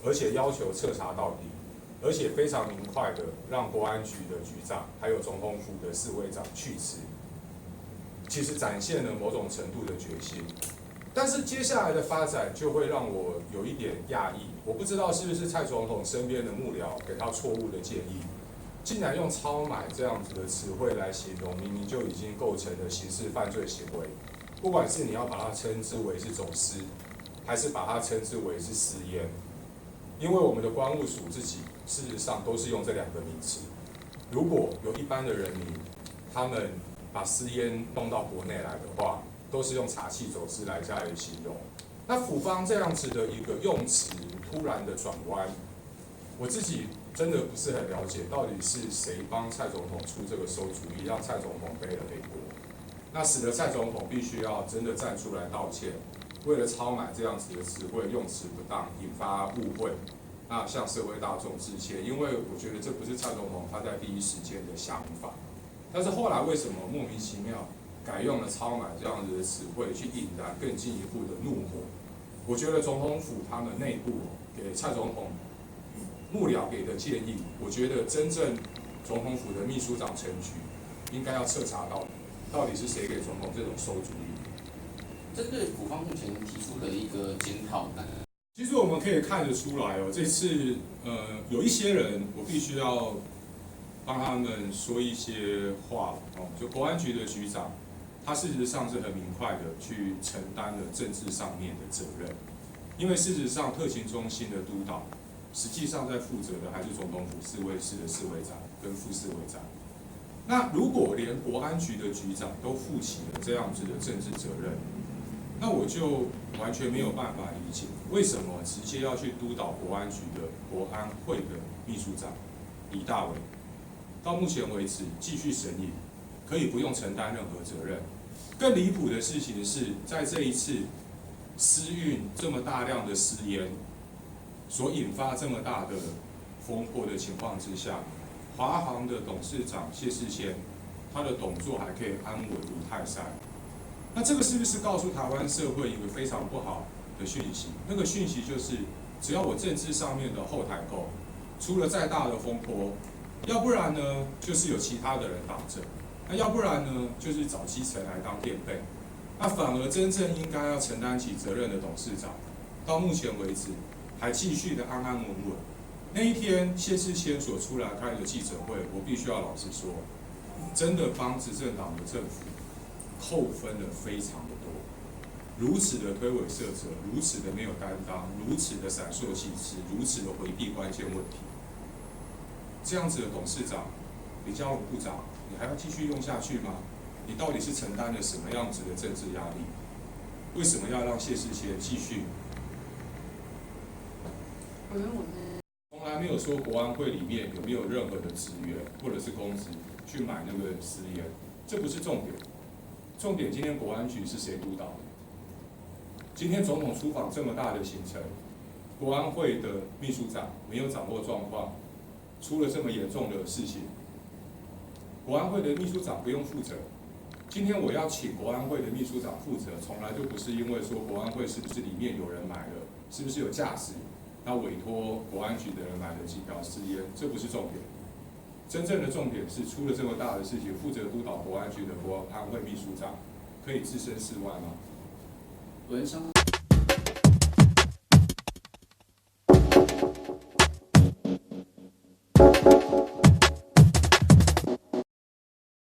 而且要求彻查到底，而且非常明快的让国安局的局长还有总统府的侍卫长去辞，其实展现了某种程度的决心。但是接下来的发展就会让我有一点讶异，我不知道是不是蔡总统身边的幕僚给他错误的建议，竟然用超买这样子的词汇来形容明明就已经构成的刑事犯罪行为，不管是你要把它称之为是走私，还是把它称之为是私烟，因为我们的关务署自己事实上都是用这两个名词。如果有一般的人民，他们把私烟弄到国内来的话，都是用查缉走私来加以形容。那府方这样子的一个用词突然的转弯，我自己真的不是很了解，到底是谁帮蔡总统出这个馊主意，让蔡总统背了黑锅？那使得蔡总统必须要真的站出来道歉，为了超买这样子的词汇用词不当，引发误会，那向社会大众致歉。因为我觉得这不是蔡总统他在第一时间的想法，但是后来为什么莫名其妙改用了超买这样子的词汇，去引燃更进一步的怒火？我觉得总统府他们内部给蔡总统幕僚给的建议，我觉得真正总统府的秘书长陈菊应该要彻查到底是谁给总统这种馊主意。针对府方目前提出的一个检讨，其实我们可以看得出来哦，这次有一些人，我必须要帮他们说一些话哦。就国安局的局长，他事实上是很明快的去承担了政治上面的责任，因为事实上特勤中心的督导，实际上在负责的还是总统府侍卫室的侍卫长跟副侍卫长。那如果连国安局的局长都负起了这样子的政治责任，那我就完全没有办法理解，为什么直接要去督导国安局的国安会的秘书长李大伟，到目前为止继续审理，可以不用承担任何责任。更离谱的事情是，在这一次私运这么大量的私烟，所引发这么大的风波的情况之下，华航的董事长谢世谦，他的董座还可以安稳如泰山。那这个是不是告诉台湾社会一个非常不好的讯息？那个讯息就是，只要我政治上面的后台够，出了再大的风波，要不然呢就是有其他的人挡着，那要不然呢就是找基层来当垫背。那反而真正应该要承担起责任的董事长，到目前为止还继续的安安稳稳。那一天谢世谦所出来开的记者会，我必须要老实说，真的帮执政党的政府扣分了非常的多，如此的推诿射责，如此的没有担当，如此的闪烁其词，如此的回避关键问题，这样子的董事长李佳龙部长，你还要继续用下去吗？你到底是承担了什么样子的政治压力？为什么要让谢世谦继续？从来没有说国安会里面有没有任何的职员或者是公职去买那个私烟，这不是重点。重点，今天国安局是谁督导的？今天总统出访这么大的行程，国安会的秘书长没有掌握状况，出了这么严重的事情，国安会的秘书长不用负责。今天我要请国安会的秘书长负责，从来就不是因为说国安会是不是里面有人买了，是不是有价值，那委托国安局的人买了几条私烟，这不是重点。真正的重点是出了这么大的事情，负责督导国安局的国安会秘书长可以置身事外吗？文商